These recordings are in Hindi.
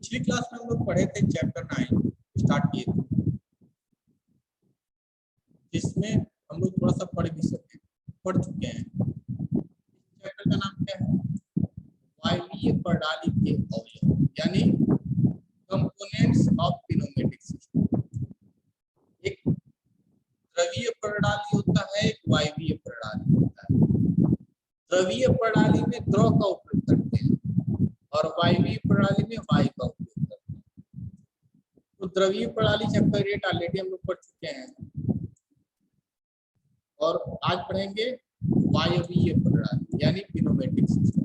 पिछली क्लास में हम लोग पढ़े थे चैप्टर 9 स्टार्ट किए थे, जिसमें हम लोग थोड़ा सा पढ़ चुके हैं। चैप्टर का नाम क्या है? वायवीय प्रणाली के अवयव, यानी कंपोनेंट्स ऑफ पिनोमेटिक सिस्टम। एक द्रवीय प्रणाली होता है, एक वायवीय प्रणाली होता है। द्रवीय प्रणाली में द्रव का उपयोग करते हैं और वायवीय प्रणाली में वायु का उपयोग करते हैं। तो द्रवीय प्रणाली चैप्टर 8 ऑलरेडी हम लोग पढ़ चुके हैं और आज पढ़ेंगे वायवीय प्रणाली यानी पिनोमेटिक सिस्टम।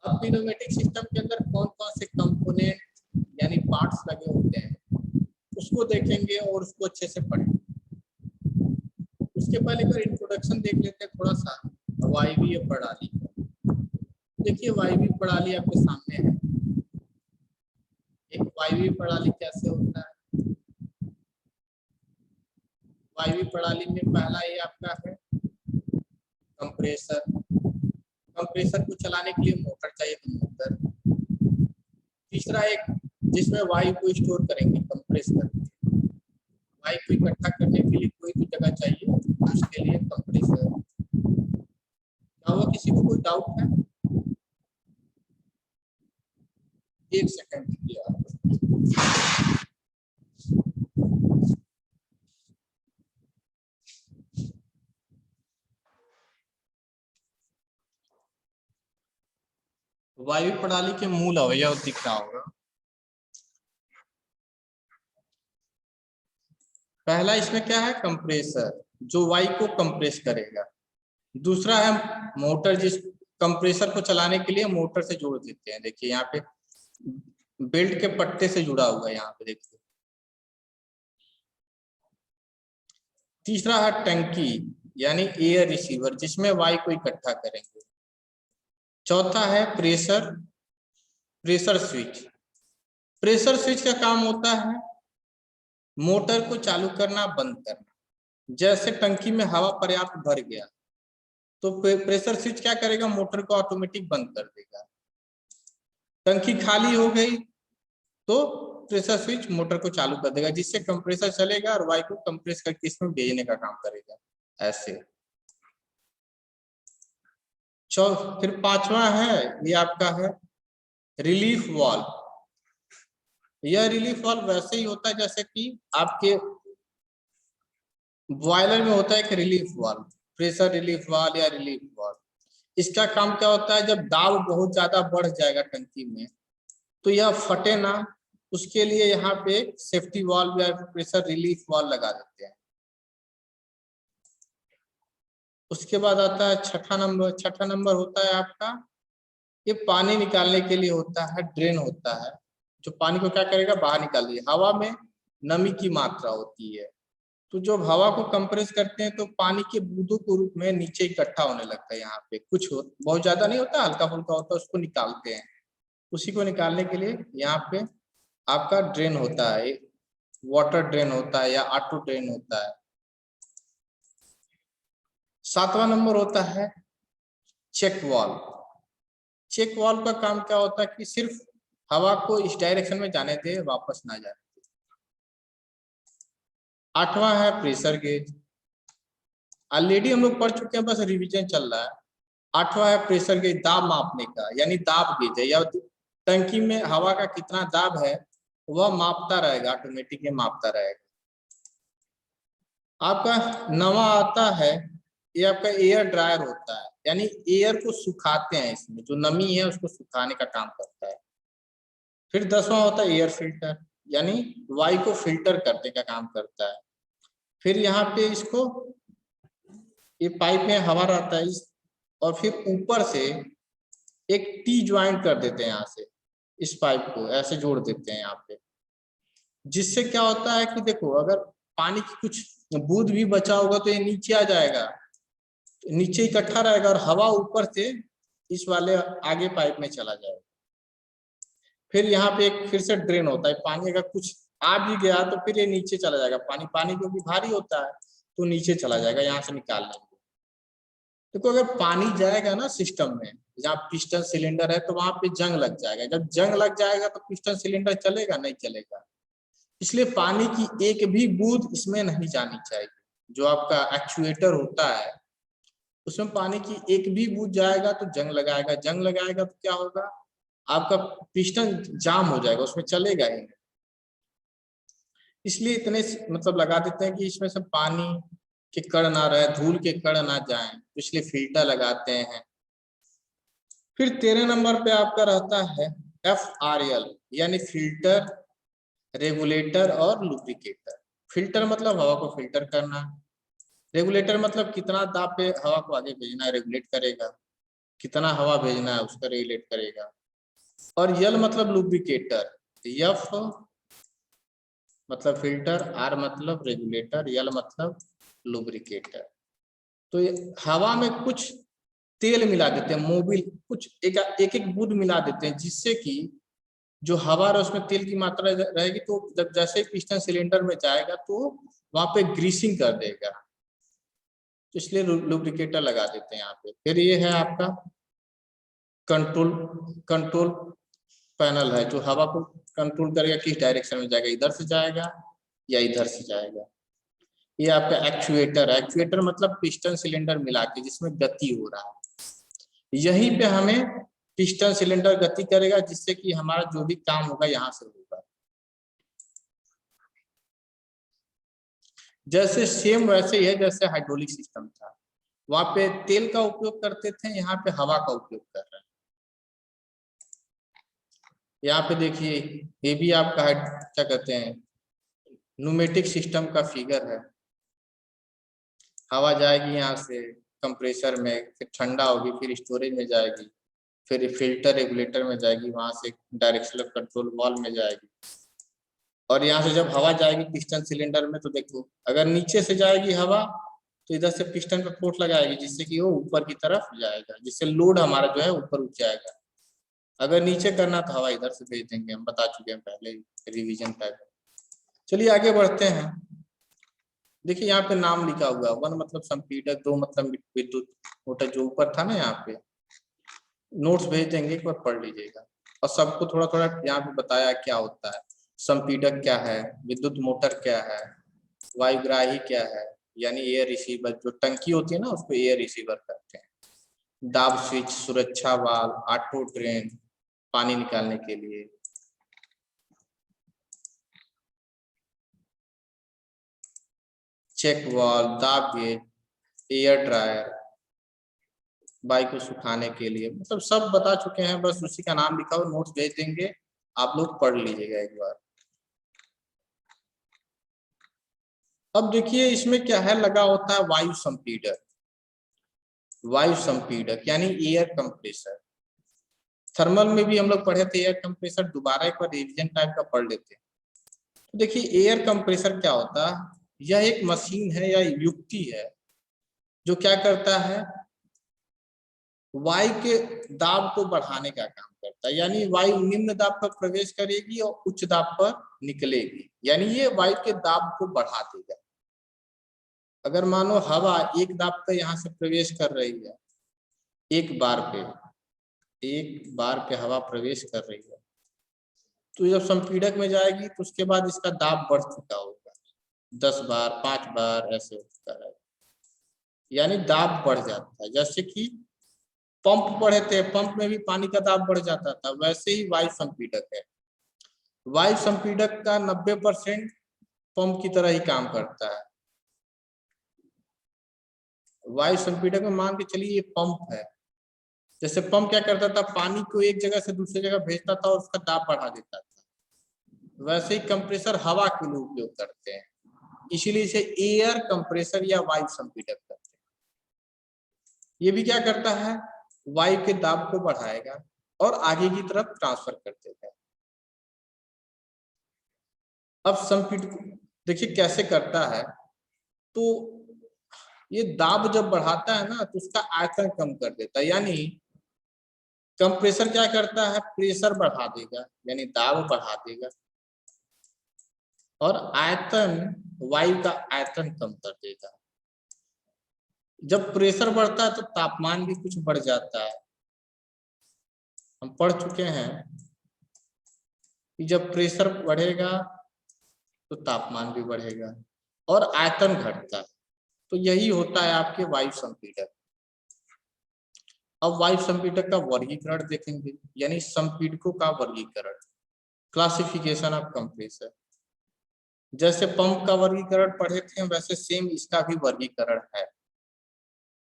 अब पिनोमेटिक सिस्टम के अंदर कौन कौन से कंपोनेंट यानी पार्ट्स लगे होते हैं उसको देखेंगे और उसको अच्छे से पढ़ेंगे। उसके पहले एक इंट्रोडक्शन देख लेते हैं थोड़ा सा वायवीय प्रणाली। देखिए वायवीय प्रणाली आपके सामने है। एक वायवीय प्रणाली कैसे होता है? वायवीय प्रणाली में पहला ये आपका है कंप्रेसर। कंप्रेसर को चलाने के लिए मोटर चाहिए, तो मोटर। तीसरा एक जिसमें वायु को स्टोर करेंगे कंप्रेस करके। वायु को इकट्ठा करने के लिए कोई भी जगह चाहिए, उसके लिए कंप्रेसर। क्या हुआ, किसी को कोई डाउट है? एक सेकंड दिया। वायु प्रणाली के मूल अवयव दिख रहा होगा। पहला इसमें क्या है? कंप्रेसर, जो वायु को कंप्रेस करेगा। दूसरा है मोटर, जिस कंप्रेसर को चलाने के लिए मोटर से जोड़ देते हैं। देखिए यहाँ पे बेल्ट के पट्टे से जुड़ा हुआ है, यहाँ पे देखिए। तीसरा है टंकी यानी एयर रिसीवर, जिसमें वायु को इकट्ठा करेंगे। चौथा है प्रेशर स्विच। प्रेशर स्विच का काम होता है मोटर को चालू करना बंद करना। जैसे टंकी में हवा पर्याप्त भर गया तो प्रेशर स्विच क्या करेगा? मोटर को ऑटोमेटिक बंद कर देगा। टंकी खाली हो गई तो प्रेशर स्विच मोटर को चालू कर देगा, जिससे कंप्रेसर चलेगा और वायु को कंप्रेस करके इसमें भेजने का काम करेगा। ऐसे फिर पांचवा है ये आपका है रिलीफ वाल्व। यह रिलीफ वाल्व वैसे ही होता है जैसे कि आपके बॉयलर में होता है एक relief valve, pressure relief valve या रिलीफ वाल्व। इसका काम क्या होता है? जब दाब बहुत ज्यादा बढ़ जाएगा टंकी में तो यह फटे ना, उसके लिए यहाँ पे सेफ्टी वाल्व या प्रेशर रिलीफ वाल्व लगा देते हैं। उसके बाद आता है छठा नंबर होता है आपका, ये पानी निकालने के लिए होता है, ड्रेन होता है, जो पानी को क्या करेगा? बाहर निकाल देगा। हवा में नमी की मात्रा होती है, तो जब हवा को कंप्रेस करते हैं तो पानी के बूंदों के रूप में नीचे इकट्ठा होने लगता है। यहाँ पे बहुत ज्यादा नहीं होता, हल्का फुल्का होता है, उसको निकालते हैं। उसी को निकालने के लिए यहाँ पे आपका ड्रेन होता है, वाटर ड्रेन होता है या ऑटो ड्रेन होता है। सातवां नंबर होता है चेक वाल्व। चेक वाल्व का काम क्या होता है कि सिर्फ हवा को इस डायरेक्शन में जाने दे, वापस ना जाने दे। आठवां है प्रेशर गेज। ऑलरेडी हम लोग पढ़ चुके हैं, बस रिवीजन चल रहा है। आठवां है प्रेशर गेज, दाब मापने का, यानी दाब गेज है, या टंकी में हवा का कितना दाब है वह मापता रहेगा, ऑटोमेटिक मापता रहेगा। आपका नवा आता है ये आपका एयर ड्रायर होता है, यानी एयर को सुखाते हैं, इसमें जो नमी है उसको सुखाने का काम करता है। फिर 10वां होता है एयर फिल्टर, यानी वायु को फिल्टर करने का काम करता है। फिर यहाँ पे इसको ये पाइप में हवा रहता है और फिर ऊपर से एक टी ज्वाइंट कर देते हैं, यहाँ से इस पाइप को ऐसे जोड़ देते हैं यहाँ पे, जिससे क्या होता है कि देखो अगर पानी की कुछ बूंद भी बचा होगा तो ये नीचे आ जाएगा, नीचे इकट्ठा रहेगा और हवा ऊपर से इस वाले आगे पाइप में चला जाएगा। फिर यहाँ पे एक फिर से ड्रेन होता है, पानी अगर कुछ आ भी गया तो फिर ये नीचे चला जाएगा। पानी क्योंकि भारी होता है तो नीचे चला जाएगा, यहाँ से निकाल लेंगे। देखो अगर पानी जाएगा ना सिस्टम में, जहाँ पिस्टन सिलेंडर है तो वहां पे जंग लग जाएगा, जब जंग लग जाएगा तो पिस्टन सिलेंडर चलेगा नहीं चलेगा। इसलिए पानी की एक भी बूंद इसमें नहीं जानी चाहिए। जो आपका एक्चुएटर होता है उसमें पानी की एक भी बूंद जाएगा तो जंग लगाएगा, जंग लगाएगा तो क्या होगा, आपका पिस्टन जाम हो जाएगा, उसमें चलेगा ही नहीं। इसलिए इतने मतलब लगा देते हैं कि इसमें से पानी के कण ना रहे, धूल के कण ना जाए, इसलिए फिल्टर लगाते हैं। फिर 13 नंबर पे आपका रहता है FRL यानी फिल्टर, रेगुलेटर और लुब्रिकेटर। फिल्टर मतलब हवा को फिल्टर करना, रेगुलेटर मतलब कितना दाब पे हवा को आगे भेजना है रेगुलेट करेगा, कितना हवा भेजना है उसका रेगुलेट करेगा। और यल मतलब लुब्रिकेटर, F मतलब फिल्टर, R मतलब रेगुलेटर, यल मतलब लुब्रिकेटर। तो हवा में कुछ तेल मिला देते हैं, मोबिल, कुछ एक एक बूंद मिला देते हैं, जिससे कि जो हवा है उसमें तेल की मात्रा रहेगी, तो जब जैसे पिस्टन सिलेंडर में जाएगा तो वहां पे ग्रीसिंग कर देगा, तो इसलिए लुब्रिकेटर लगा देते हैं यहाँ पे। फिर ये है आपका कंट्रोल, कंट्रोल पैनल है जो हवा को कंट्रोल करेगा किस डायरेक्शन में जाएगा, इधर से जाएगा या इधर से जाएगा। ये आपका एक्चुएटर है, एक्चुएटर मतलब पिस्टन सिलेंडर मिला के जिसमें गति हो रहा है, यहीं पे हमें पिस्टन सिलेंडर गति करेगा, जिससे कि हमारा जो भी काम होगा यहाँ से होगा। जैसे सेम वैसे ही है जैसे हाइड्रोलिक सिस्टम था, वहां पे तेल का उपयोग करते थे, यहाँ पे हवा का उपयोग कर रहे हैं। यहाँ पे देखिए ये भी आपका क्या कहते हैं न्यूमेटिक सिस्टम का फिगर है। हवा जाएगी यहाँ से कंप्रेसर में, फिर ठंडा होगी, फिर स्टोरेज में जाएगी, फिर फिल्टर रेगुलेटर में जाएगी, वहां से डायरेक्शनल कंट्रोल वाल्व में जाएगी। और यहाँ से जब हवा जाएगी पिस्टन सिलेंडर में, तो देखो अगर नीचे से जाएगी हवा तो इधर से पिस्टन पे फोर्स लगाएगी, जिससे कि वो ऊपर की तरफ जाएगा, जिससे लोड हमारा जो है ऊपर उठ जाएगा। अगर नीचे करना तो हवा इधर से भेज देंगे, हम बता चुके हैं पहले रिवीजन टाइप। चलिए आगे बढ़ते हैं। देखिए यहाँ पे नाम लिखा हुआ, 1 मतलब संपीड़क, 2 मतलब विद्युत मोटर, जो ऊपर था ना यहाँ पे नोट्स भेज देंगे, एक बार पढ़ लीजिएगा। और सबको थोड़ा थोड़ा यहाँ पे बताया क्या होता है, संपीड़क क्या है, विद्युत मोटर क्या है, वायुग्राही क्या है, यानी एयर रिसीवर, जो टंकी होती है ना उसको एयर रिसीवर करते हैं, दाब स्विच, सुरक्षा वाल्व, ऑटो ड्रेन पानी निकालने के लिए, चेक वाल्व, दाब गेज, एयर ड्रायर बाइक को सुखाने के लिए, मतलब सब बता चुके हैं, बस उसी का नाम लिखा हो, नोट्स भेज देंगे, आप लोग पढ़ लीजिएगा एक बार। अब देखिए इसमें क्या है, लगा होता है वायु संपीड़क, वायु संपीड़क यानी एयर कंप्रेसर। थर्मल में भी हम लोग पढ़े थे एयर कंप्रेसर, दोबारा एक बार रिवीजन टाइप का पढ़ लेते हैं। तो देखिए एयर कंप्रेसर क्या होता है, यह एक मशीन है या युक्ति है जो क्या करता है, वायु के दाब को बढ़ाने का काम करता है, यानी वायु निम्न दाब पर प्रवेश करेगी और उच्च दाब पर निकलेगी, यानी ये वायु के दाब को बढ़ा देगा। अगर मानो हवा एक दाब पे यहाँ से प्रवेश कर रही है, एक बार पे हवा प्रवेश कर रही है, तो जब संपीड़क में जाएगी तो उसके बाद इसका दाब बढ़ चुका होगा, 10 बार 5 बार ऐसे होता है, यानी दाब बढ़ जाता है। जैसे कि पंप पढ़े थे, पंप में भी पानी का दाब बढ़ जाता था, वैसे ही वायु संपीड़क है। वायु संपीड़क का 90% पंप की तरह ही काम करता है। वायु संपीड़क में मान के चलिए ये पंप है, जैसे पंप क्या करता था, पानी को एक जगह से दूसरी जगह भेजता था और उसका दाब बढ़ा देता था, वैसे ही कंप्रेसर हवा के लिए उपयोग करते हैं, इसीलिए इसे एयर कंप्रेसर या वायु संपीड़क करते हैं। ये भी क्या करता है, वायु के दाब को बढ़ाएगा और आगे की तरफ ट्रांसफर कर देगा। अब संपीड़क देखिए कैसे करता है, तो ये दाब जब बढ़ाता है ना तो उसका आयतन कम कर देता है, यानी कंप्रेसर क्या करता है, प्रेशर बढ़ा देगा यानी दाब बढ़ा देगा, और आयतन वायु का आयतन कम कर देगा। जब प्रेशर बढ़ता है तो तापमान भी कुछ बढ़ जाता है। हम पढ़ चुके हैं कि जब प्रेशर बढ़ेगा तो तापमान भी बढ़ेगा और आयतन घटता है। तो यही होता है आपके वायु संपीड़क। अब वायु संपीड़क का वर्गीकरण देखेंगे, यानी संपीड़कों का वर्गीकरण, क्लासिफिकेशन ऑफ कंप्रेसर। जैसे पंप का वर्गीकरण पढ़े थे वैसे सेम इसका भी वर्गीकरण है।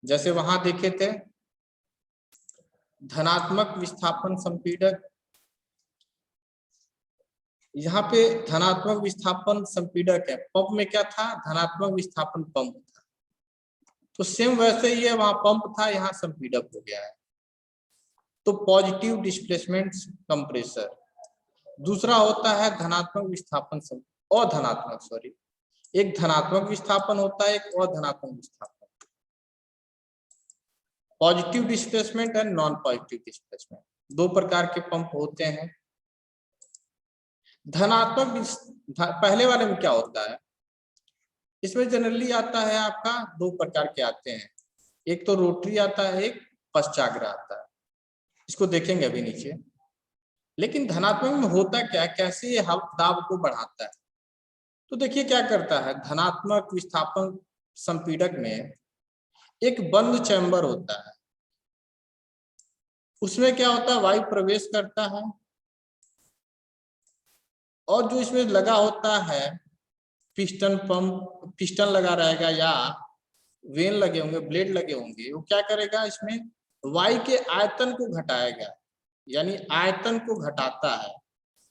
जैसे वहां देखे थे धनात्मक विस्थापन संपीड़क, यहाँ पे धनात्मक विस्थापन संपीड़क है। पंप में क्या था? धनात्मक विस्थापन पंप था। तो सेम वैसे ही है, वहां पंप था, यहाँ संपीड़क हो गया है। तो पॉजिटिव डिस्प्लेसमेंट कंप्रेसर। दूसरा होता है धनात्मक विस्थापन अधनात्मक, सॉरी, एक धनात्मक विस्थापन होता है, एक अधनात्मक विस्थापन। Positive displacement and non positive displacement, दो प्रकार के पंप होते हैं। धनात्मक पहले वाले में क्या होता है? इसमें जनरली आता है आपका दो प्रकार के आते हैं, एक तो रोटरी आता है, एक पश्चाग्र आता है। इसको देखेंगे अभी नीचे। लेकिन धनात्मक में होता क्या है, कैसे ये दाब को बढ़ाता है? तो देखिए क्या करता है, धनात्मक विस्थापन संपीड़क में एक बंद चैम्बर होता है। उसमें क्या होता है, वायु प्रवेश करता है और जो इसमें लगा होता है पिस्टन पंप, पिस्टन लगा रहेगा या वेन लगे होंगे, ब्लेड लगे होंगे, वो क्या करेगा, इसमें वायु के आयतन को घटाएगा, यानी आयतन को घटाता है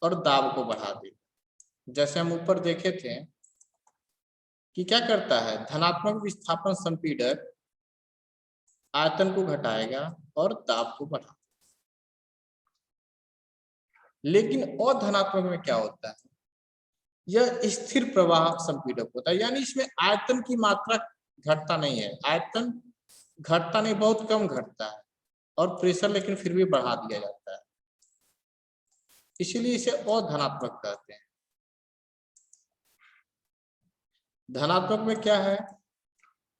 और दाब को बढ़ा देगा। जैसे हम ऊपर देखे थे कि क्या करता है, धनात्मक विस्थापन संपीड़क आयतन को घटाएगा और दाब को बढ़ा। लेकिन अधनात्मक में क्या होता है, यह स्थिर प्रवाह संपीड़क होता है, यानी इसमें आयतन की मात्रा घटता नहीं है, आयतन घटता नहीं, बहुत कम घटता है, और प्रेशर लेकिन फिर भी बढ़ा दिया जाता है, इसीलिए इसे अधनात्मक कहते हैं। धनात्मक में क्या है,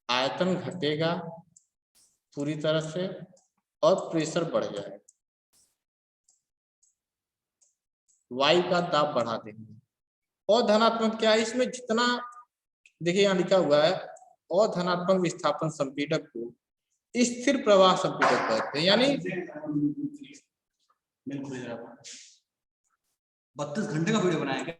आयतन घटेगा पूरी तरह से और प्रेशर बढ़ जाएगा, वायु का दाब बढ़ा देंगे। अधनात्मक क्या है, इसमें जितना, देखिए यहाँ लिखा हुआ है, अधनात्मक विस्थापन संपीड़क को स्थिर प्रवाह संपीड़क कहते हैं, यानी 32 घंटे का वीडियो बनाया क्या?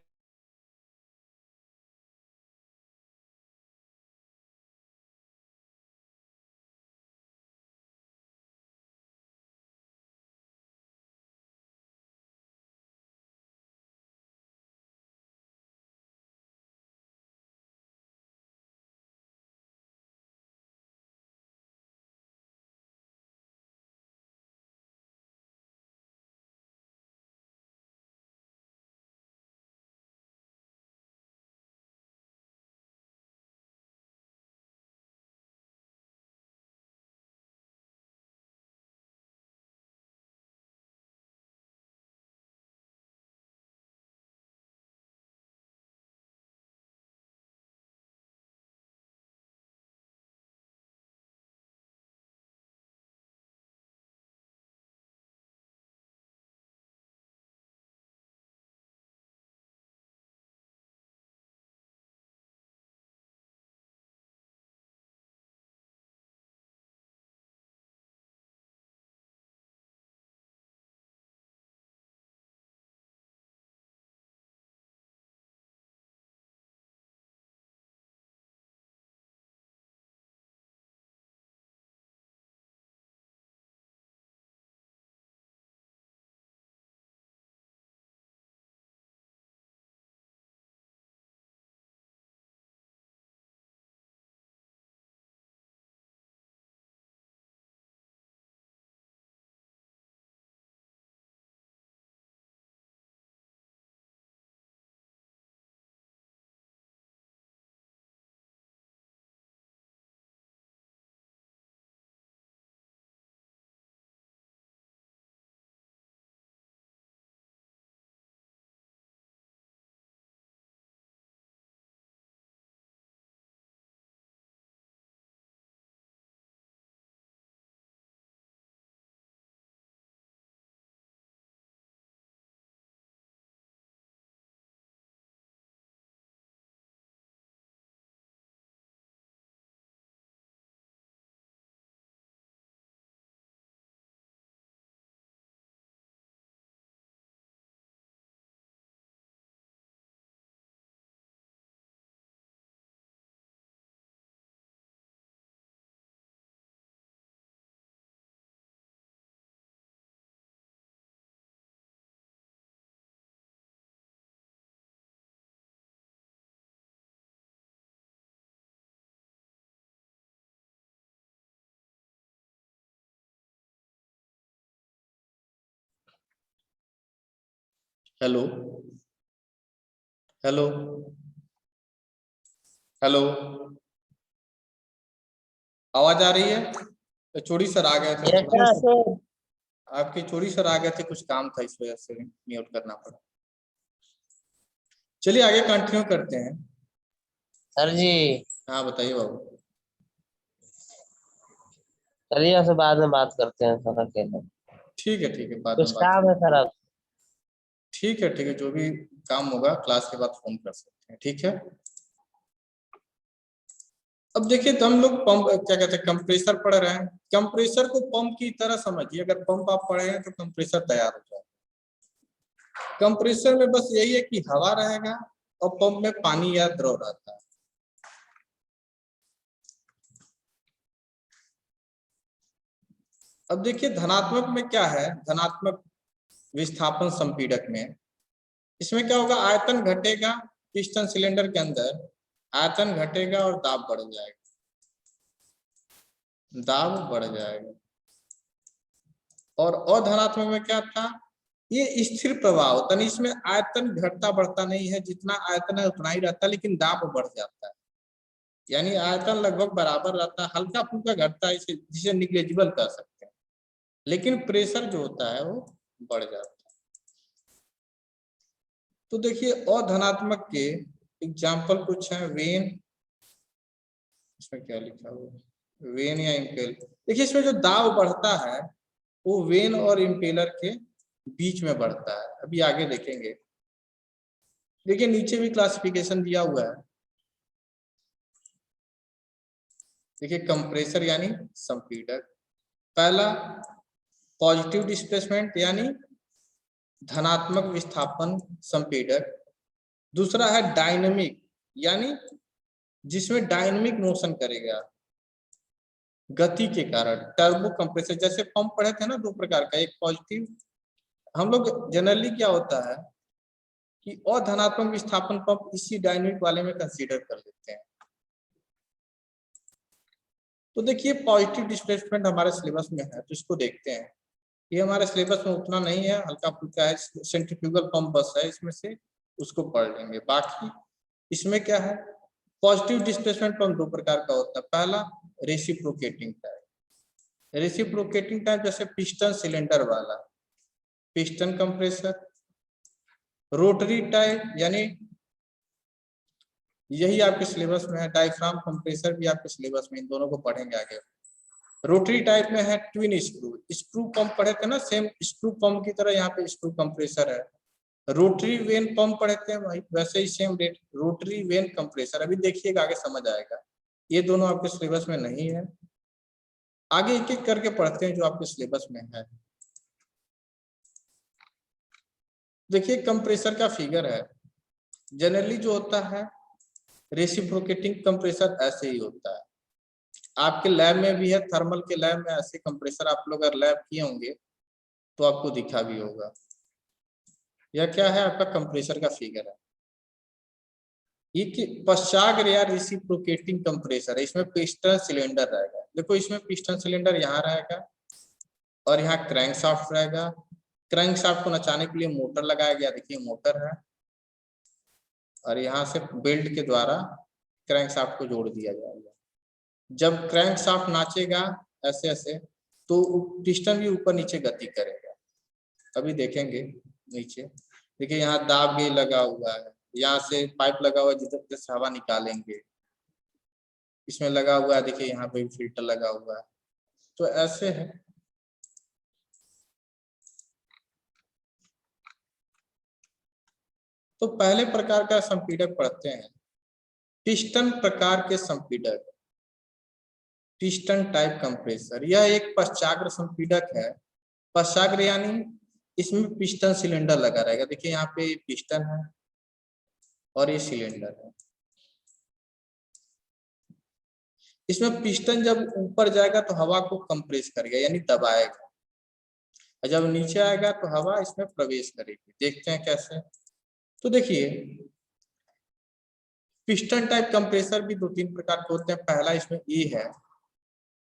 हेलो हेलो हेलो, आवाज आ रही है? तो चोरी सर आ गए थे थोड़ा, यस सर। आपके चोरी सर आ गए थे, कुछ काम था इस वजह से म्यूट करना पड़ा। चलिए आगे कंटिन्यू करते हैं। सर जी हाँ बताइए बाबू। चलिए आपसे बाद में बात करते हैं सर अकेले। ठीक है, बाद में कुछ बात काम है करेंगे। सर अब। ठीक है, जो भी काम होगा क्लास के बाद फोन कर सकते हैं, ठीक है। अब देखिए तो हम लोग पंप क्या कहते हैं, कंप्रेसर पढ़ रहे हैं। कंप्रेसर को पंप की तरह समझिए, अगर पंप आप पढ़े हैं तो कंप्रेसर तैयार हो जाए। कंप्रेसर में बस यही है कि हवा रहेगा और पंप में पानी या द्रव रहता है। अब देखिए धनात्मक में क्या है, धनात्मक विस्थापन संपीड़क में इसमें क्या होगा, आयतन घटेगा पिस्टन सिलेंडर के अंदर, आयतन घटेगा और दाब बढ़ जाएगा, दाब बढ़ जाएगा। और अधनात्मक में क्या था, ये स्थिर प्रवाह होता है, इसमें आयतन घटता बढ़ता नहीं है, जितना आयतन है उतना ही रहता है, लेकिन दाब बढ़ जाता है। यानी आयतन लगभग बराबर रहता है, हल्का फुल्का घटता है, जिसे निग्लेजिबल कह सकते हैं, लेकिन प्रेशर जो होता है वो बढ़ जाता है। तो देखिए अधनात्मक के एग्जाम्पल कुछ है, वेन, इसमें क्या लिखा हुआ है, वेन या इम्पेल। देखिए इसमें जो दाब बढ़ता है वो वेन और इम्पेलर के बीच में बढ़ता है, अभी आगे देखेंगे। देखिए नीचे भी क्लासिफिकेशन दिया हुआ है। देखिए कंप्रेसर यानी संपीड़क, पहला पॉजिटिव डिस्प्लेसमेंट यानी धनात्मक विस्थापन संपीड़क, दूसरा है डायनामिक यानी जिसमें डायनामिक मोशन करेगा गति के कारण, टर्बो कंप्रेसर। जैसे पंप पढ़े थे ना दो प्रकार का, एक पॉजिटिव, हम लोग जनरली क्या होता है कि अधनात्मक विस्थापन पंप इसी डायनामिक वाले में कंसीडर कर लेते हैं। तो देखिए पॉजिटिव डिस्प्लेसमेंट हमारे सिलेबस में है तो इसको देखते हैं। ये हमारे सिलेबस में उतना नहीं है, हल्का फुल्का है, सेंट्रीफ्यूगल पंप बस है इसमें से, उसको पढ़ लेंगे। बाकी इसमें क्या है, पॉजिटिव डिस्प्लेसमेंट पंप दो प्रकार का होता है, पहला रेसिप्रोकेटिंग टाइप, रेसिप्रोकेटिंग टाइप जैसे पिस्टन सिलेंडर वाला पिस्टन कंप्रेसर, रोटरी टाइप यानी यही आपके सिलेबस में है, डायफ्राम कंप्रेसर भी आपके सिलेबस में, इन दोनों को पढ़ेंगे आगे। रोटरी टाइप में है ट्विन स्क्रू, स्क्रू पंप पढ़े थे ना, सेम स्क्रू पंप की तरह यहाँ पे स्क्रू कंप्रेसर है। रोटरी वेन पंप पढ़े थे भाई, वैसे ही same rate rotary vane compressor, अभी देखिएगा आगे समझ आएगा। ये दोनों आपके सिलेबस में नहीं है, आगे एक एक करके पढ़ते हैं जो आपके सिलेबस में है। देखिए कंप्रेसर का फिगर है, जनरली जो होता है रेसिप्रोकेटिंग कंप्रेसर ऐसे ही होता है, आपके लैब में भी है, थर्मल के लैब में ऐसे कंप्रेसर आप लोग अगर लैब किए होंगे तो आपको दिखा भी होगा। यह क्या है, आपका कंप्रेसर का फिगर है। ये कि पश्चाग या रेसिप्रोकेटिंग कंप्रेसर है, इसमें पिस्टन सिलेंडर रहेगा। देखो इसमें पिस्टन सिलेंडर यहाँ रहेगा और यहाँ क्रैंक शाफ्ट रहेगा, क्रैंक शाफ्ट को नचाने के लिए मोटर लगाया गया, देखिए मोटर है, और यहाँ से बेल्ट के द्वारा क्रैंक शाफ्ट को जोड़ दिया जाएगा। जब क्रैंक शाफ्ट नाचेगा ऐसे ऐसे तो पिस्टन भी ऊपर नीचे गति करेगा, अभी देखेंगे। नीचे देखिए यहाँ दाब गेज लगा हुआ है, यहाँ से पाइप लगा हुआ है जिधर से हवा निकालेंगे, इसमें लगा हुआ है, देखिए यहाँ पे भी फिल्टर लगा हुआ है, तो ऐसे है। तो पहले प्रकार का संपीड़क पढ़ते हैं, पिस्टन प्रकार के संपीड़क, पिस्टन टाइप कंप्रेसर। यह एक पश्चाग्र संपीड़क है, पश्चाग्र यानी इसमें पिस्टन सिलेंडर लगा रहेगा, देखिए यहाँ पे पिस्टन है और ये सिलेंडर है। इसमें पिस्टन जब ऊपर जाएगा तो हवा को कंप्रेस करेगा यानी दबाएगा, और जब नीचे आएगा तो हवा इसमें प्रवेश करेगी। देखते हैं कैसे। तो देखिए पिस्टन टाइप कंप्रेसर भी दो तीन प्रकार के होते हैं। पहला इसमें ये है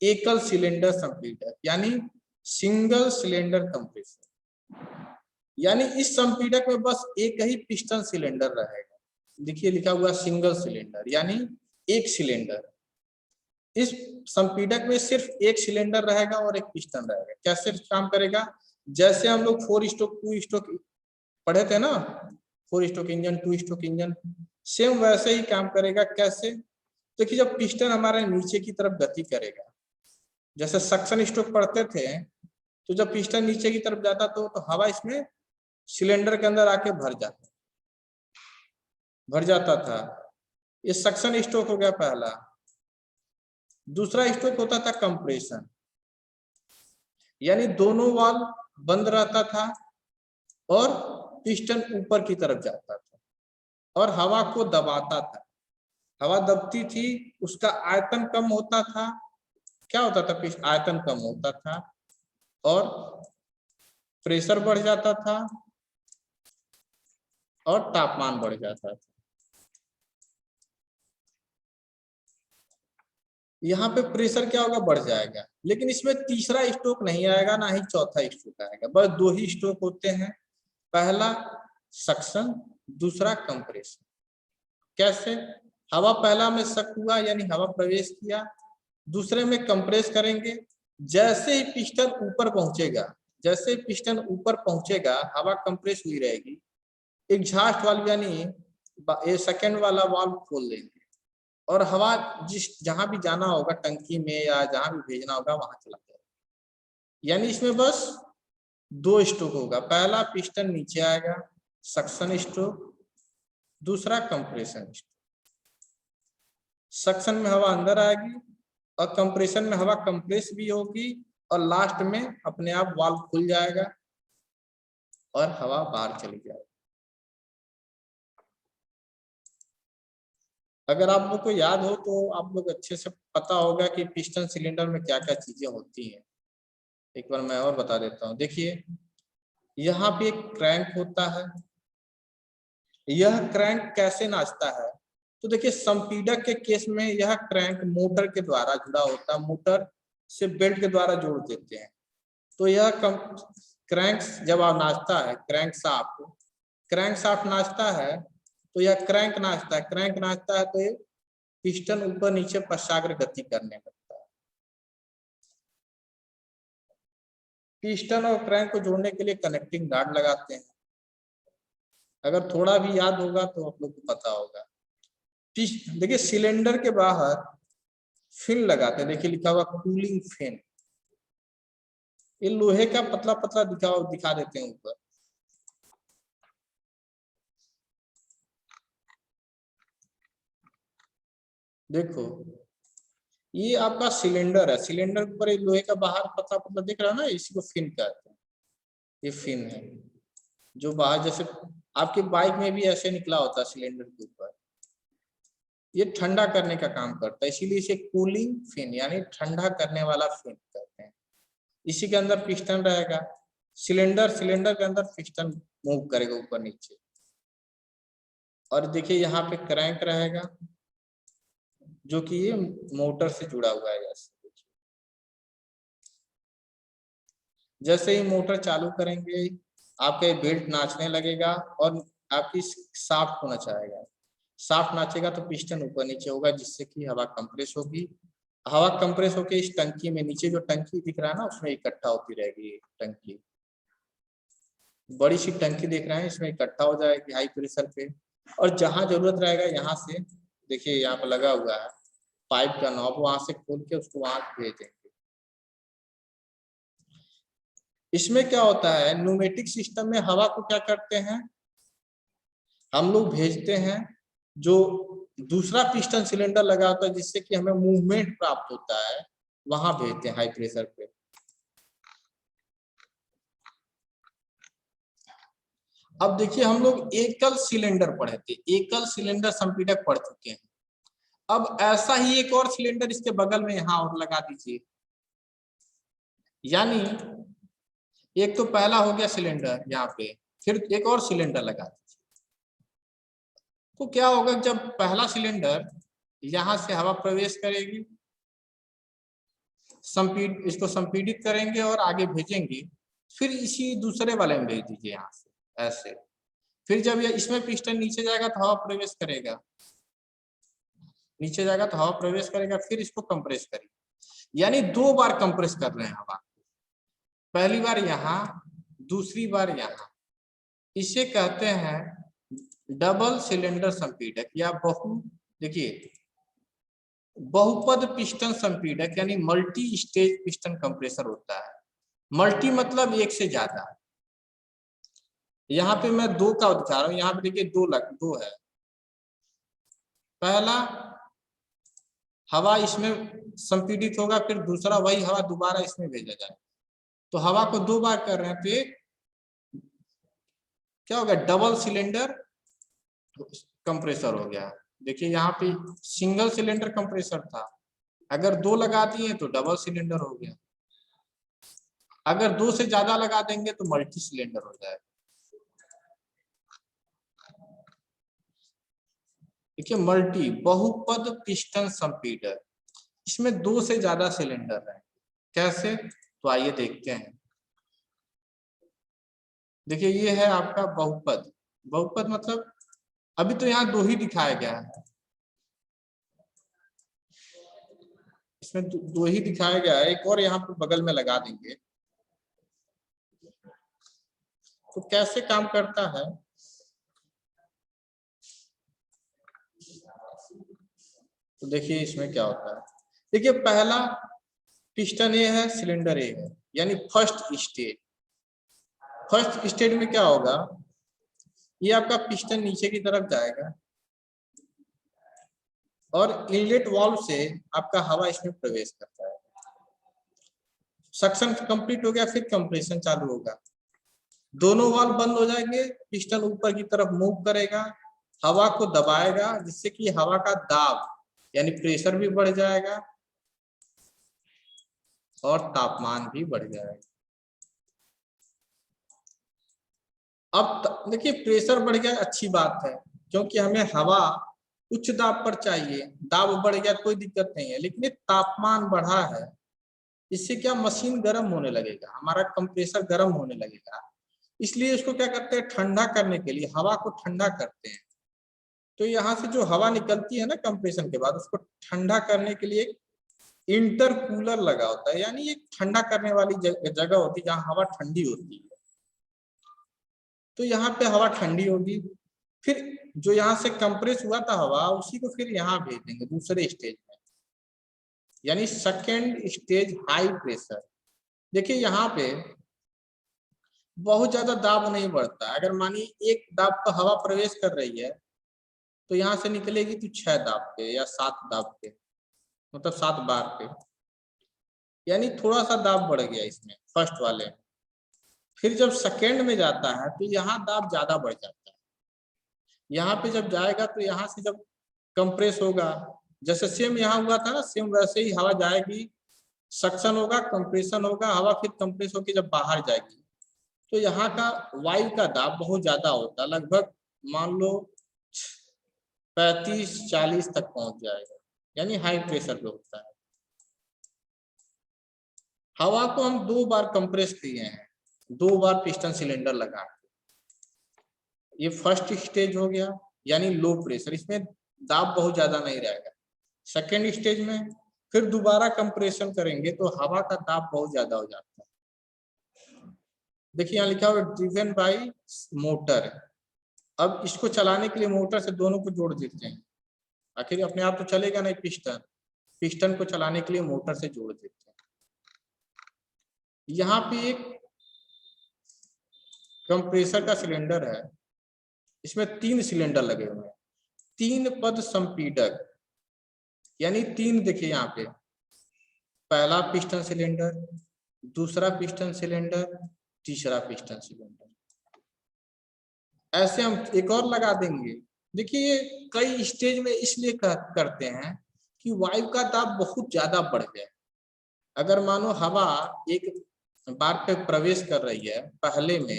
एकल सिलेंडर संपीड़क यानी सिंगल सिलेंडर कंप्रेसर। यानी इस संपीडक में बस एक ही पिस्टन सिलेंडर रहेगा। देखिए लिखा हुआ सिंगल सिलेंडर, यानी एक सिलेंडर। इस संपीडक में सिर्फ एक सिलेंडर रहेगा और एक पिस्टन रहेगा। कैसे काम करेगा? जैसे हम लोग 4 स्ट्रोक 2 स्ट्रोक पढ़े थे ना, 4 stroke engine 2 stroke engine, same वैसे ही काम करेगा। कैसे? देखिए जब पिस्टन हमारे नीचे की तरफ गति करेगा, जैसे सक्शन स्ट्रोक पढ़ते थे, तो जब पिस्टन नीचे की तरफ जाता तो हवा इसमें सिलेंडर के अंदर आके भर जाता था। ये सक्शन स्ट्रोक हो गया पहला। दूसरा स्ट्रोक होता था कंप्रेशन, यानी दोनों वाल्व बंद रहता था और पिस्टन ऊपर की तरफ जाता था और हवा को दबाता था। हवा दबती थी, उसका आयतन कम होता था। क्या होता था? आयतन कम होता था और प्रेशर बढ़ जाता था और तापमान बढ़ जाता था। यहाँ पे प्रेशर क्या होगा? बढ़ जाएगा। लेकिन इसमें तीसरा स्ट्रोक नहीं आएगा, ना ही चौथा स्ट्रोक आएगा। बस 2 ही स्ट्रोक होते हैं, पहला सक्शन, दूसरा कंप्रेशन। कैसे? हवा पहला में सक हुआ, यानी हवा प्रवेश किया, दूसरे में कंप्रेस करेंगे। जैसे ही पिस्टन ऊपर पहुंचेगा, जैसे ही पिस्टन ऊपर पहुंचेगा, हवा कंप्रेस हुई रहेगी। एग्जॉस्ट वाल्व यानी ये सेकंड वाला वाल्व खोल देंगे और हवा जहां भी जाना होगा टंकी में या जहां भी भेजना होगा वहां चला जाएगा। यानी इसमें बस 2 स्ट्रोक होगा, पहला पिस्टन नीचे आएगा सक्शन स्ट्रोक, दूसरा कंप्रेशन स्ट्रोक। सक्शन में हवा अंदर आएगी और कंप्रेशन में हवा कंप्रेस भी होगी और लास्ट में अपने आप वाल्व खुल जाएगा और हवा बाहर चली जाएगी। अगर आप लोग को याद हो तो आप लोग अच्छे से पता होगा कि पिस्टन सिलेंडर में क्या क्या चीजें होती हैं। एक बार मैं और बता देता हूँ। देखिए यहाँ पे एक क्रैंक होता है। यह क्रैंक कैसे नाचता है? तो देखिए संपीडक के केस में यह क्रैंक मोटर के द्वारा जुड़ा होता है, मोटर से बेल्ट के द्वारा जोड़ देते हैं। तो यह क्रैंक जब आप नाचता है, क्रैंक शाफ्ट नाचता है तो यह क्रैंक नाचता है। क्रैंक नाचता है तो ये पिस्टन ऊपर नीचे पश्चाग्र गति करने लगता है। पिस्टन और क्रैंक को जोड़ने के लिए कनेक्टिंग रॉड लगाते हैं। अगर थोड़ा भी याद होगा तो आप लोग को पता होगा। देखिए सिलेंडर के बाहर फिन लगाते हैं। देखिए लिखा हुआ कूलिंग फिन। ये लोहे का पतला पतला दिखा देते हैं ऊपर। देखो ये आपका सिलेंडर है, सिलेंडर के ऊपर लोहे का बाहर पतला पतला दिख रहा है ना, इसी को फिन कहते हैं। ये फिन है जो बाहर, जैसे आपके बाइक में भी ऐसे निकला होता है सिलेंडर के ऊपर। ये ठंडा करने का काम करता है, इसीलिए इसे कूलिंग फिन यानी ठंडा करने वाला फिन कहते हैं। इसी के अंदर पिस्टन रहेगा। सिलेंडर के अंदर पिस्टन मूव करेगा ऊपर नीचे। और देखिए यहाँ पे क्रैंक रहेगा जो कि ये मोटर से जुड़ा हुआ है। जैसे ही मोटर चालू करेंगे आपका बेल्ट नाचने लगेगा और आपकी शाफ्ट को नचाएगा। शाफ्ट नाचेगा तो पिस्टन ऊपर नीचे होगा, जिससे कि हवा कंप्रेस होगी। हवा कंप्रेस होकर इस टंकी में, नीचे जो टंकी दिख रहा है ना उसमें इकट्ठा होती रहेगी। टंकी बड़ी सी टंकी देख रहे हैं, इसमें इकट्ठा हो जाएगी हाई प्रेशर पे। और जहां जरूरत रहेगा यहाँ से, देखिए यहाँ पर लगा हुआ है पाइप का नॉब, वहां से खोल के उसको वहां भेज देंगे। इसमें क्या होता है, न्यूमेटिक सिस्टम में हवा को क्या करते हैं हम लोग, भेजते हैं जो दूसरा पिस्टन सिलेंडर लगा होता है, जिससे कि हमें मूवमेंट प्राप्त होता है, वहां भेजते हैं हाई प्रेशर पे। अब देखिए हम लोग एकल सिलेंडर पढ़े थे, एकल सिलेंडर संपीडक पढ़ चुके हैं। अब ऐसा ही एक और सिलेंडर इसके बगल में यहाँ और लगा दीजिए। यानी एक तो पहला हो गया सिलेंडर यहाँ पे, फिर एक और सिलेंडर लगा दीजिए। तो क्या होगा, जब पहला सिलेंडर यहां से हवा प्रवेश करेगी, इसको संपीडित करेंगे और आगे भेजेंगे, फिर इसी दूसरे वाले में भेज दीजिए यहाँ से ऐसे। फिर जब ये इसमें पिस्टन नीचे जाएगा तो हवा प्रवेश करेगा, नीचे जाएगा तो हवा प्रवेश करेगा, फिर इसको कंप्रेस करिए, यानी 2 बार कंप्रेस कर रहे हैं हवा, पहली बार यहाँ, दूसरी बार यहाँ। इसे कहते हैं डबल सिलेंडर संपीडक या देखिए बहुपद पिस्टन संपीडक, यानी मल्टी स्टेज पिस्टन कंप्रेसर होता है। मल्टी मतलब एक से ज्यादा। यहाँ पे मैं 2 का दिखा रहा हूँ, यहाँ पे देखिए 2 है। पहला हवा इसमें संपीड़ित होगा, फिर दूसरा वही हवा दोबारा इसमें भेजा जाए, तो हवा को 2 बार कर रहे हैं, तो एक क्या हो गया, डबल सिलेंडर कंप्रेसर हो गया। देखिए यहाँ पे सिंगल सिलेंडर कंप्रेसर था, अगर 2 लगा दिए तो डबल सिलेंडर हो गया, अगर 2 से ज्यादा लगा देंगे तो मल्टी सिलेंडर हो जाएगा। देखिए मल्टी बहुपद पिस्टन संपीडक, इसमें 2 से ज्यादा सिलेंडर है। कैसे, तो आइए देखते हैं। देखिए ये है आपका बहुपद। बहुपद मतलब अभी तो यहाँ 2 ही दिखाया गया है, इसमें 2 ही दिखाया गया है, एक और यहाँ पे बगल में लगा देंगे तो कैसे काम करता है। तो देखिए इसमें क्या होता है। देखिए पहला पिस्टन ए है, सिलेंडर ए है, यानी फर्स्ट स्टेज। फर्स्ट स्टेज में क्या होगा, ये आपका पिस्टन नीचे की तरफ जाएगा और इनलेट वाल्व से आपका हवा इसमें प्रवेश करता है। सक्शन कंप्लीट हो गया, फिर कंप्रेशन चालू होगा, दोनों वाल्व बंद हो जाएंगे, पिस्टन ऊपर की तरफ मूव करेगा, हवा को दबाएगा, जिससे कि हवा का दाब यानी प्रेशर भी बढ़ जाएगा और तापमान भी बढ़ जाएगा। अब देखिए प्रेशर बढ़ गया, अच्छी बात है, क्योंकि हमें हवा उच्च दाब पर चाहिए, दाब बढ़ गया कोई दिक्कत नहीं है, लेकिन ये तापमान बढ़ा है, इससे क्या मशीन गर्म होने लगेगा, हमारा कंप्रेसर गर्म होने लगेगा, इसलिए इसको क्या करते हैं, ठंडा करने के लिए हवा को ठंडा करते हैं। तो यहाँ से जो हवा निकलती है ना कंप्रेशन के बाद, उसको ठंडा करने के लिए इंटरकूलर लगा होता है, यानी एक ठंडा करने वाली जगह होती है जहाँ हवा ठंडी होती है। तो यहाँ पे हवा ठंडी होगी, फिर जो यहाँ से कंप्रेस हुआ था हवा, उसी को फिर यहाँ भेज देंगे दूसरे स्टेज में, यानी सेकेंड स्टेज हाई प्रेशर। देखिए यहाँ पे बहुत ज्यादा दाब नहीं बढ़ता, अगर मानिए 1 दाब पर हवा प्रवेश कर रही है तो यहाँ से निकलेगी तो 6 दाब पे या 7 दाब पे, मतलब 7 बार पे, यानी थोड़ा सा दाब बढ़ गया इसमें फर्स्ट वाले। फिर जब सेकेंड में जाता है तो यहाँ दाब ज्यादा बढ़ जाता है, यहाँ पे जब जाएगा तो यहाँ से जब कंप्रेस होगा, जैसे सेम यहाँ हुआ था ना, सेम वैसे ही हवा जाएगी, सक्शन होगा, कंप्रेशन होगा, हवा फिर कंप्रेस होकर जब बाहर जाएगी तो यहाँ का वायु का दाब बहुत ज्यादा होता है, लगभग मान लो 35-40 तक पहुंच जाएगा, यानी हाई प्रेशर पे होता है। हवा को हम 2 बार कंप्रेस किए हैं, 2 बार पिस्टन सिलेंडर लगा के। ये फर्स्ट स्टेज हो गया, यानी लो प्रेशर, इसमें दाब बहुत ज्यादा नहीं रहेगा। सेकेंड स्टेज में फिर दोबारा कंप्रेशन करेंगे तो हवा का दाब बहुत ज्यादा हो जाता है। देखिए यहाँ लिखा हुआ ड्रिवन बाय मोटर। अब इसको चलाने के लिए मोटर से दोनों को जोड़ देते हैं, आखिर अपने आप तो चलेगा नहीं, पिस्टन को चलाने के लिए मोटर से जोड़ देते हैं। यहाँ पे एक कंप्रेसर का सिलेंडर है, इसमें 3 सिलेंडर लगे हुए हैं, 3 पद संपीडक, यानी 3 देखिए यहाँ पे, पहला पिस्टन सिलेंडर, दूसरा पिस्टन सिलेंडर, तीसरा पिस्टन सिलेंडर, ऐसे हम एक और लगा देंगे। देखिए ये कई स्टेज में इसलिए करते हैं कि वायु का दाब बहुत ज्यादा बढ़ गया। अगर मानो हवा एक बार पे प्रवेश कर रही है, पहले में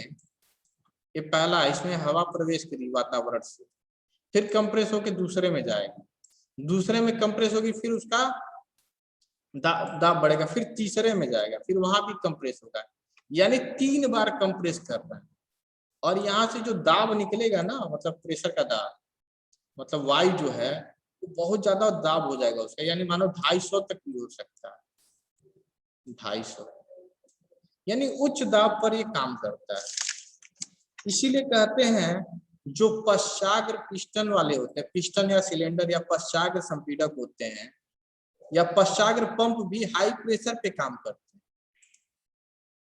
ये पहला, इसमें हवा प्रवेश करी वातावरण से, फिर कंप्रेस होकर दूसरे में जाएगी, दूसरे में कंप्रेस होगी, फिर उसका दाब बढ़ेगा, फिर तीसरे में जाएगा, फिर वहां भी कंप्रेस होगा, यानी 3 बार कंप्रेस कर रहा है। और यहाँ से जो दाब निकलेगा ना, मतलब प्रेशर का दाब, मतलब वायु जो है वो बहुत ज्यादा दाब हो जाएगा उसका, यानी मानो 250 तक भी हो सकता है, 250, यानी उच्च दाब पर ये काम करता है। इसीलिए कहते हैं जो पश्चाग्र पिस्टन वाले होते हैं, पिस्टन या सिलेंडर या पश्चाग्र संपीड़क होते हैं या पश्चाग्र पंप भी हाई प्रेशर पे काम करते हैं।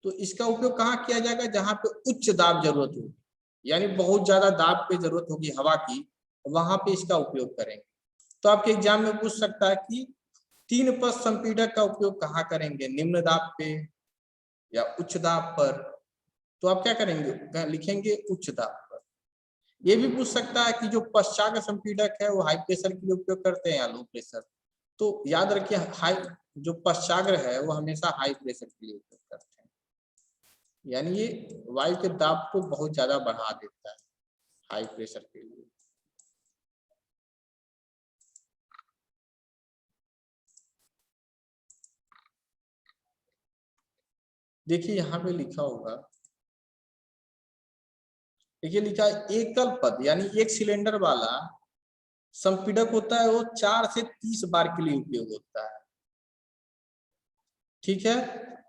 तो इसका उपयोग कहाँ किया जाएगा? जहां पे उच्च दाब जरूरत होगी, यानी बहुत ज्यादा दाब पे जरूरत होगी हवा की, वहां पे इसका उपयोग करेंगे। तो आपके एग्जाम में पूछ सकता है कि 3 पथ संपीड़क का उपयोग कहाँ करेंगे, निम्न दाब पे या उच्च दाब पर? तो आप क्या करेंगे, लिखेंगे उच्च दाब पर। ये भी पूछ सकता है कि जो पश्चाग्र संपीड़क है वो हाई प्रेशर के लिए उपयोग करते हैं या लो प्रेशर? तो याद रखिए हाई, जो पश्चाग्र है वो हमेशा हाई प्रेशर के लिए उपयोग करते हैं, यानी ये वायु के दाब को बहुत ज्यादा बढ़ा देता है हाई प्रेशर के लिए। देखिए यहाँ पे लिखा होगा, देखिए लिखा है एकल पद, यानी एक सिलेंडर वाला संपीड़क होता है वो 4 से 30 बार के लिए उपयोग होता है, ठीक है।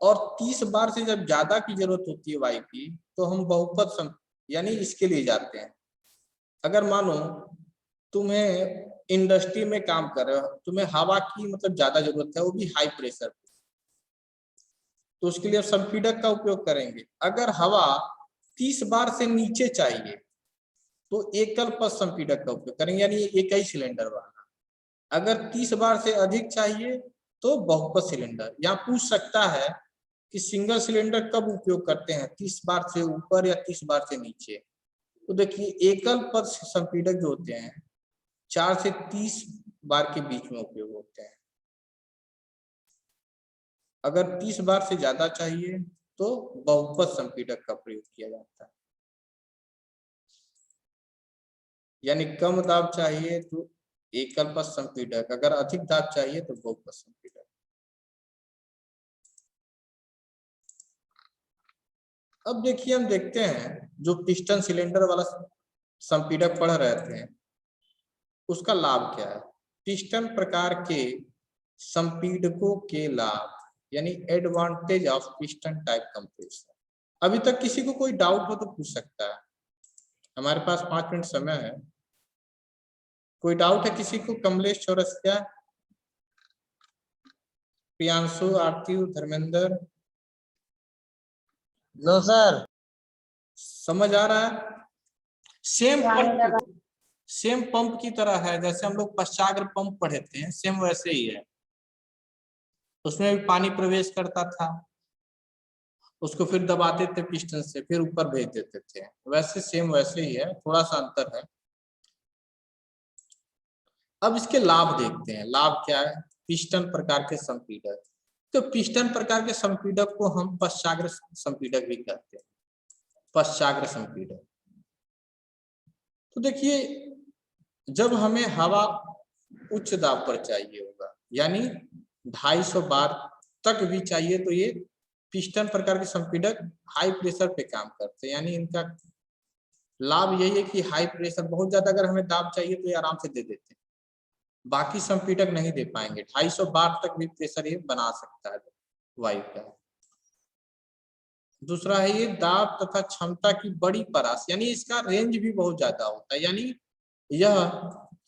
और 30 बार से जब ज्यादा की जरूरत होती है वायु की, तो हम बहुपद यानी इसके लिए जाते हैं। अगर मानो तुम्हें इंडस्ट्री में काम कर रहे हो, तुम्हें हवा की मतलब ज्यादा जरूरत है, वो भी हाई प्रेशर, तो उसके लिए संपीड़क का उपयोग करेंगे। अगर हवा 30 बार से नीचे चाहिए तो एकल पथ संपीड़क का उपयोग करेंगे, यानी एक ही सिलेंडर वाला। अगर 30 बार से अधिक चाहिए तो बहुपद सिलेंडर। यहाँ पूछ सकता है कि सिंगल सिलेंडर कब उपयोग करते हैं, 30 बार से ऊपर या 30 बार से नीचे? तो देखिए एकल पथ संपीड़क जो होते हैं 4 से 30 बार के बीच में उपयोग होते हैं। अगर 30 बार से ज्यादा चाहिए तो बहुपद संपीड़क का प्रयोग किया जाता है, यानी कम दाब चाहिए तो एकल पथ संपीड़क, अगर अधिक दाब चाहिए तो बहुपद संपीड़क। अब देखिए हम देखते हैं जो पिस्टन सिलेंडर वाला संपीड़क पढ़ रहे थे उसका लाभ क्या है। पिस्टन प्रकार के संपीड़कों के लाभ, यानी advantage of piston type compressor. अभी तक किसी को कोई डाउट हो तो पूछ सकता है, हमारे पास 5 मिनट समय है। कोई डाउट है किसी को? कमलेश, चौरसिया, प्रियांशु, आरती, धर्मेंद्र? No sir. समझ आ रहा है? सेम पंप की तरह है, जैसे हम लोग पश्चाग्र पंप पढ़े थे, सेम वैसे ही है। उसमें भी पानी प्रवेश करता था, उसको फिर दबाते थे पिस्टन से, फिर ऊपर भेज देते थे, वैसे सेम वैसे ही है, थोड़ा सा अंतर है। अब इसके लाभ देखते हैं, लाभ क्या है पिस्टन प्रकार के संपीड़क। तो पिस्टन प्रकार के संपीड़क को हम पश्चाग्र संपीड़क भी कहते हैं, पश्चाग्र संपीड़क। तो देखिए जब हमें हवा उच्च दाब पर चाहिए होगा, यानी 250 बार तक भी चाहिए, तो ये पिस्टन प्रकार के संपीड़क हाई प्रेशर पे काम करते हैं। यानी इनका लाभ यही है कि हाई प्रेशर, बहुत ज्यादा अगर हमें दाब चाहिए तो ये आराम से दे देते हैं, बाकी संपीड़क नहीं दे पाएंगे। 250 बार तक भी प्रेशर ये बना सकता है वायु का। दूसरा है ये दाब तथा क्षमता की बड़ी परास, यानी इसका रेंज भी बहुत ज्यादा होता है, यानी यह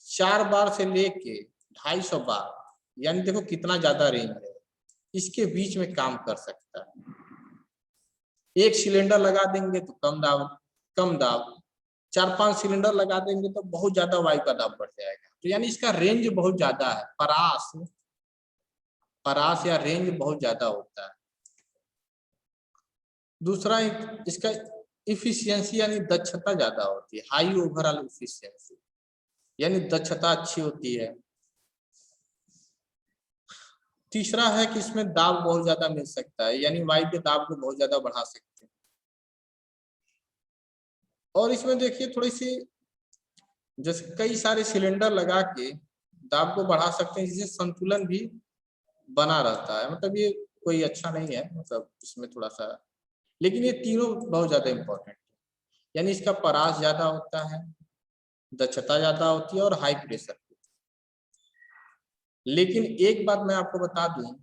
4 बार से लेके 250 बार, यानी देखो कितना ज्यादा रेंज है, इसके बीच में काम कर सकता है। एक सिलेंडर लगा देंगे तो कम दाब, 4-5 सिलेंडर लगा देंगे तो बहुत ज्यादा वायु का दाब बढ़ जाएगा। तो यानी इसका रेंज बहुत ज्यादा है, परास या रेंज बहुत ज्यादा होता है। दूसरा इसका इफिशियंसी यानी दक्षता ज्यादा होती है, हाई ओवरऑल इफिशियंसी, यानी दक्षता अच्छी होती है। तीसरा है कि इसमें दाब बहुत ज्यादा मिल सकता है, यानी वायु के दाब को बहुत ज्यादा बढ़ा सकते हैं। और इसमें देखिए थोड़ी सी, जैसे कई सारे सिलेंडर लगा के दाब को बढ़ा सकते हैं, जिससे संतुलन भी बना रहता है। मतलब ये कोई अच्छा नहीं है, मतलब इसमें थोड़ा सा लेकिन ये तीनों बहुत ज्यादा इंपॉर्टेंट है, यानी इसका परास ज्यादा होता है, दक्षता ज्यादा होती है और हाई प्रेशर। लेकिन एक बात मैं आपको बता दूं,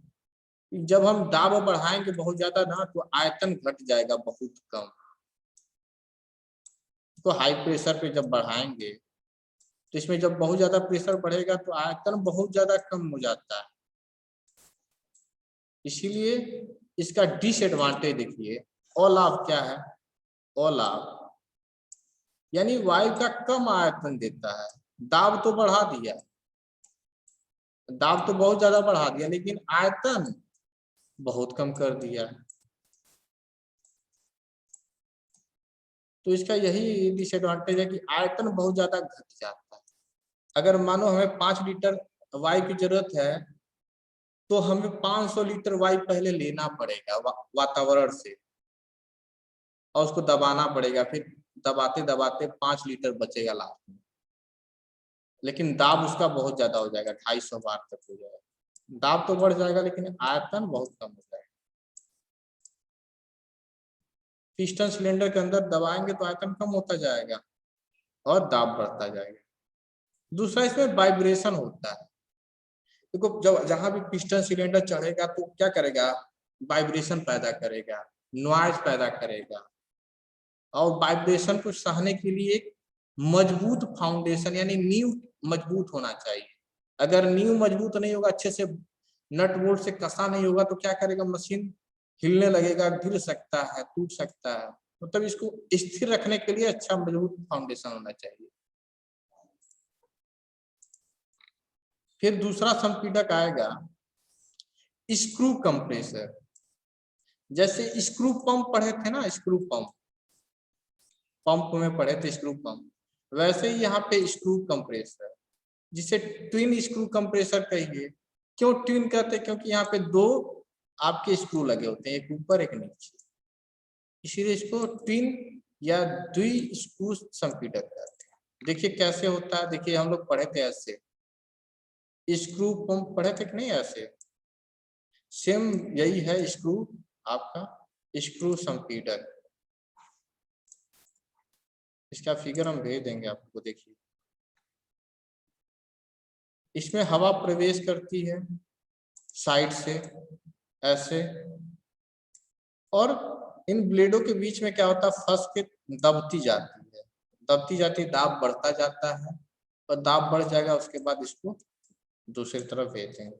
जब हम दाब बढ़ाएंगे बहुत ज्यादा ना तो आयतन घट जाएगा बहुत कम। तो हाई प्रेशर पे जब बढ़ाएंगे तो इसमें जब बहुत ज्यादा प्रेशर बढ़ेगा तो आयतन बहुत ज्यादा कम हो जाता है। इसीलिए इसका डिसएडवांटेज देखिए, अलाभ क्या है, अलाभ यानी वायु का कम आयतन देता है। दाब तो बढ़ा दिया, दाब तो बहुत ज्यादा बढ़ा दिया, लेकिन आयतन बहुत कम कर दिया। तो इसका यही डिसएडवांटेज है कि आयतन बहुत ज्यादा घट जाता है। अगर मानो हमें 5 लीटर वायु की जरूरत है तो हमें 500 लीटर वायु पहले लेना पड़ेगा वातावरण से, और उसको दबाना पड़ेगा, फिर दबाते दबाते 5 लीटर बचेगा लास्ट में। लेकिन दाब उसका बहुत ज्यादा हो जाएगा, 250 बार तक हो जाएगा। दाब तो बढ़ जाएगा लेकिन आयतन बहुत कम हो जाएगा। पिस्टन सिलेंडर के अंदर दबाएंगे तो आयतन कम होता जाएगा और दाब बढ़ता जाएगा। दूसरा, इसमें वाइब्रेशन होता है। देखो, जब जहां भी पिस्टन सिलेंडर चढ़ेगा तो क्या करेगा, वाइब्रेशन पैदा करेगा, नॉइज पैदा करेगा। और वाइब्रेशन को सहने के लिए एक मजबूत फाउंडेशन यानी नींव मजबूत होना चाहिए। अगर नींव मजबूत नहीं होगा, अच्छे से नट बोल्ट से कसा नहीं होगा, तो क्या करेगा, मशीन हिलने लगेगा, गिर सकता है, टूट सकता है। मतलब इसको स्थिर रखने के लिए अच्छा मजबूत फाउंडेशन होना चाहिए। फिर दूसरा संपीड़क आएगा स्क्रू कंप्रेसर। जैसे स्क्रू पंप पढ़े थे ना, स्क्रू पंप, पंप में पढ़े थे स्क्रू पंप, वैसे ही यहाँ पे स्क्रू कंप्रेसर, जिसे ट्विन स्क्रू कंप्रेसर कहिए। क्यों ट्विन कहते हैं, क्योंकि यहाँ पे 2 आपके स्क्रू लगे होते हैं, एक ऊपर एक नीचे, इसीलिए इसको ट्विन या द्वि स्क्रू संपीड़क कहते हैं। देखिए कैसे होता है, देखिए हम लोग पढ़े थे ऐसे, स्क्रू पंप पढ़े थे कि नहीं, ऐसे सेम यही है स्क्रू, आपका स्क्रू संपीड़क। इसका फिगर हम भेज देंगे आपको, देखिए इसमें हवा प्रवेश करती है साइड से ऐसे, और इन ब्लेडों के बीच में क्या होता है, फंस के दबती जाती है, दबती जाती, दाब बढ़ता जाता है, और दाब बढ़ जाएगा उसके बाद इसको दूसरी तरफ भेज देंगे।